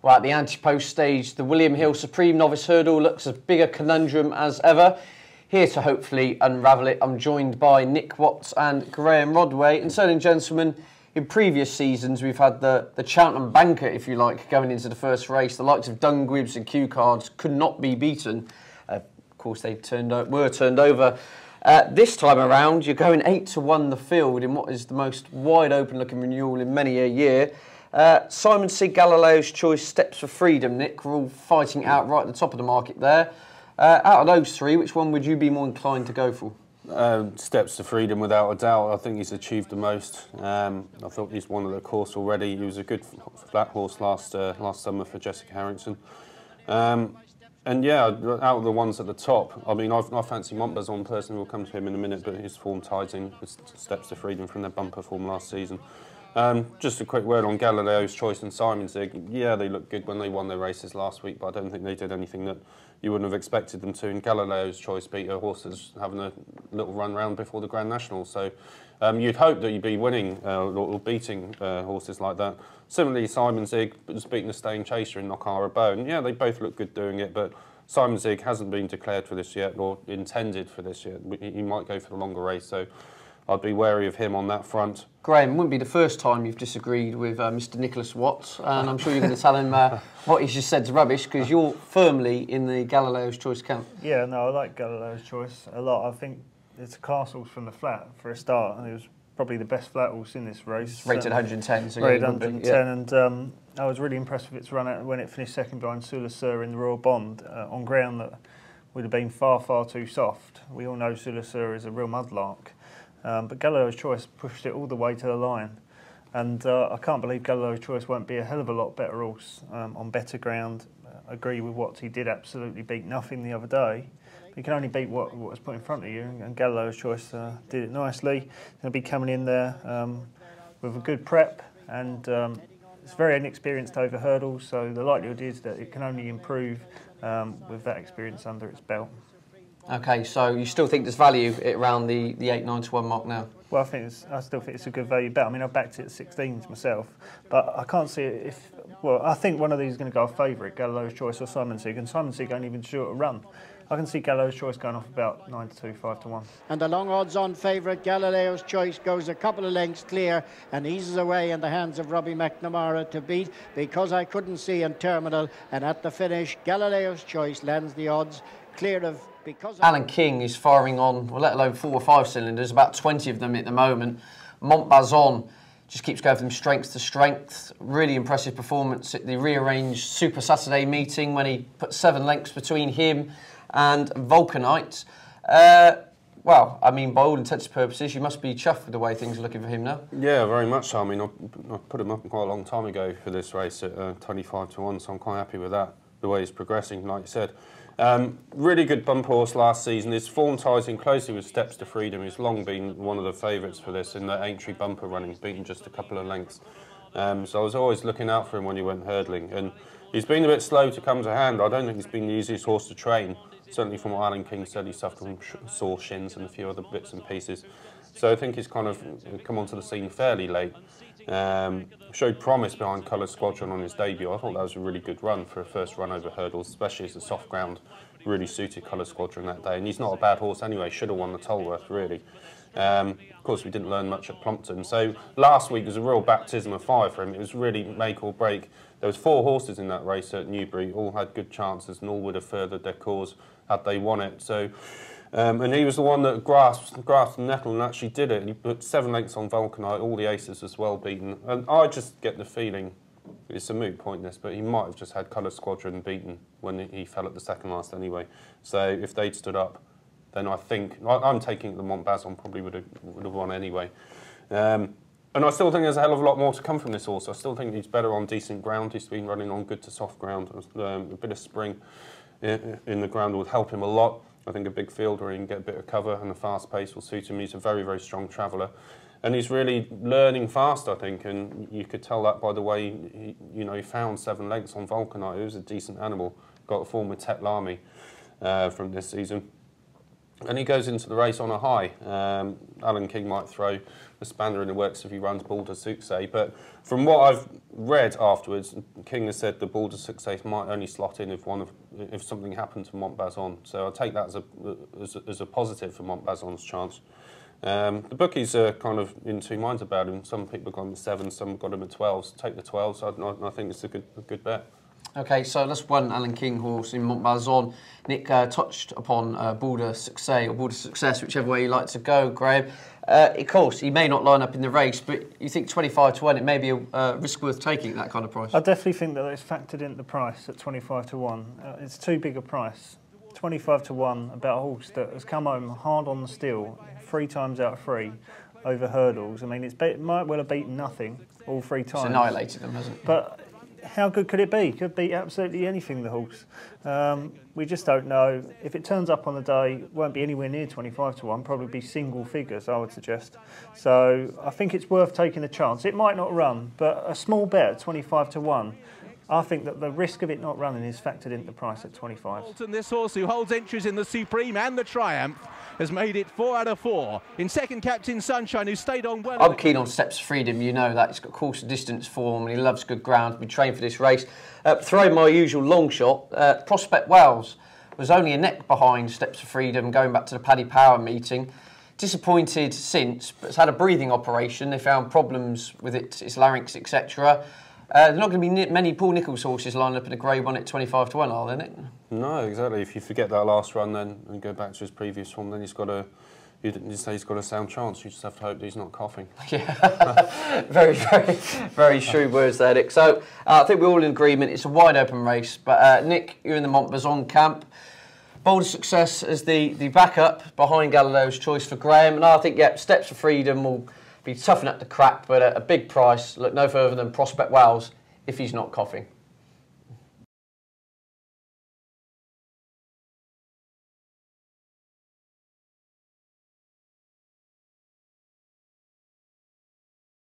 Well, at the Ante-Post stage, the William Hill Supreme Novice Hurdle looks as big a conundrum as ever. Here to hopefully unravel it, I'm joined by Nick Watts and Graham Rodway. And so then, gentlemen, in previous seasons, we've had the Cheltenham banker, if you like, going into the first race. The likes of Dunguibs and Q Cards could not be beaten. Of course, they were turned over. This time around, you're going 8-1 the field in what is the most wide-open looking renewal in many a year. Simon Sig Galileo's Choice, Steps for Freedom, Nick, we're all fighting out right at the top of the market there. Out of those three, which one would you be more inclined to go for? Steps to Freedom, without a doubt. I think he's achieved the most. I thought he's won the course already. He was a good flat horse last summer for Jessica Harrington. And yeah, out of the ones at the top, I mean, I fancy Montbazon personally. We'll come to him in a minute, but his form ties in with Steps to Freedom from their bumper form last season. Just a quick word on Galileo's Choice and Simon Sig. Yeah, they looked good when they won their races last week, but I don't think they did anything that you wouldn't have expected them to. And Galileo's Choice beat a horse that's having a little run round before the Grand National. So you'd hope that you'd be winning or beating horses like that. Similarly, Simon Sig was beating the Staying Chaser in Knockara Bow. And yeah, they both look good doing it, but Simon Sig hasn't been declared for this yet or intended for this yet. He might go for the longer race, so I'd be wary of him on that front. Graham, it wouldn't be the first time you've disagreed with Mr. Nicholas Watts, and I'm sure you're going to tell him what he's just said's rubbish, because you're firmly in the Galileo's Choice camp. Yeah, no, I like Galileo's Choice a lot. I think it's a class horse from the flat for a start, and it was probably the best flat horse in this race. It's rated 110. So rated 110, yeah. And I was really impressed with its run out when it finished second behind Sula Sur in the Royal Bond on ground that would have been far, far too soft. We all know Sula Sur is a real mudlark. But Galileo's Choice pushed it all the way to the line, and I can't believe Galileo's Choice won't be a hell of a lot better horse on better ground. I agree with what he did, absolutely beat nothing the other day. You can only beat what was put in front of you, and Galileo's Choice did it nicely. He's going to be coming in there with a good prep, and it's very inexperienced over hurdles, so the likelihood is that it can only improve with that experience under its belt. Okay, so you still think there's value at around the 8-9-1 mark now? Well, I still think it's a good value bet. I mean, I backed it at 16s myself, but I can't see it if. Well, I think one of these is going to go off favourite, Galileo's Choice or Simon Sig, and Simon Sig ain't even sure to run. I can see Galileo's Choice going off about 9-2, 5-1. And the long odds-on favourite, Galileo's Choice, goes a couple of lengths clear and eases away in the hands of Robbie McNamara to beat, Because I Couldn't See in Terminal. And at the finish, Galileo's Choice lands the odds clear of Alan King is firing on, well, let alone 4 or 5 cylinders, about 20 of them at the moment. Montbazon just keeps going from strength to strength. Really impressive performance at the rearranged Super Saturday meeting when he put 7 lengths between him and Vulcanite. Well, I mean, by all intents and purposes, you must be chuffed with the way things are looking for him now. Yeah, very much so. I mean, I put him up quite a long time ago for this race at 25-1, so I'm quite happy with that, the way he's progressing, like you said. Really good bump horse last season. His form ties in closely with Steps to Freedom. He's long been one of the favourites for this in the Aintree bumper running, beating just a couple of lengths. So I was always looking out for him when he went hurdling. And he's been a bit slow to come to hand. I don't think he's been the easiest horse to train. Certainly from what Alan King said, he suffered from sore shins and a few other bits and pieces. So I think he's kind of come onto the scene fairly late. Showed promise behind Colour Squadron on his debut. I thought that was a really good run for a first run over hurdles, especially as the soft ground really suited Colour Squadron that day. And he's not a bad horse anyway, should have won the Tolworth, really. Of course, we didn't learn much at Plumpton. So last week was a real baptism of fire for him. It was really make or break. There was 4 horses in that race at Newbury, all had good chances and all would have furthered their cause had they won it. So. And he was the one that grasped the nettle and actually did it. And he put 7 lengths on Vulcanite, all the aces as well beaten. And I just get the feeling, it's a moot point this, but he might have just had Colour Squadron beaten when he fell at the second last anyway. So if they'd stood up, then I think, I'm taking the Montbazon probably would have won anyway. And I still think there's a hell of a lot more to come from this horse. I still think he's better on decent ground. He's been running on good to soft ground. A bit of spring in the ground would help him a lot. I think a big field where he can get a bit of cover and a fast pace will suit him. He's a very, very strong traveller. And he's really learning fast, I think, and you could tell that by the way he found 7 lengths on Vulcanite. It was a decent animal. Got a form with Tet Lamy from this season. and he goes into the race on a high. Alan King might throw the spanner in the works if he runs Ball de Succès, but from what I've read afterwards, King has said the Ball de Succès might only slot in if something happened to Montbazon. So I'll take that as a positive for Montbazon's chance. The bookies are kind of in two minds about him. Some people got him at 7, some got him at 12. So take the 12. So I think it's a good bet. Okay, so that's one Alan King horse in Montbazon. Nick touched upon Ball de Succès or Ball de Success, whichever way you like to go, Graham. Of course, he may not line up in the race, but you think 25 to 1, it may be a risk worth taking at that kind of price? I definitely think that it's factored into the price at 25 to 1. It's too big a price. 25 to 1 about a horse that has come home hard on the steel 3 times out of 3 over hurdles. I mean, it might well have beaten nothing all 3 times. It's annihilated them, hasn't it? But how good could it be? Could beat absolutely anything, the horse. We just don't know. If it turns up on the day, it won't be anywhere near 25 to 1, probably be single figures, I would suggest. So I think it's worth taking a chance. It might not run, but a small bet at 25 to 1, I think that the risk of it not running is factored into the price at 25. This horse, who holds entries in the Supreme and the Triumph, has made it 4 out of 4. In second, Captain Sunshine, who stayed on well. I'm keen on Steps of Freedom, you know that. He's got course and distance form and he loves good ground. Been trained for this race. Throwing my usual long shot, Prospect Wells was only a neck behind Steps of Freedom going back to the Paddy Power meeting. Disappointed since, but has had a breathing operation. They found problems with its larynx, etc. There's not going to be many Paul Nicholls horses lined up in a Grade 1 at 25 to 1, are there, Nick? No, exactly. If you forget that last run then and go back to his previous form, then he's got a, you say he's got a sound chance. You just have to hope that he's not coughing. Yeah, very shrewd words there, Nick. So I think we're all in agreement. It's a wide open race. But Nick, you're in the Montbazon camp. Bold Success as the backup behind Galileo's Choice for Graham. And I think, yeah, Steps for Freedom will be tough enough to crack, but a big price. Look no further than Prospect Wells if he's not coughing.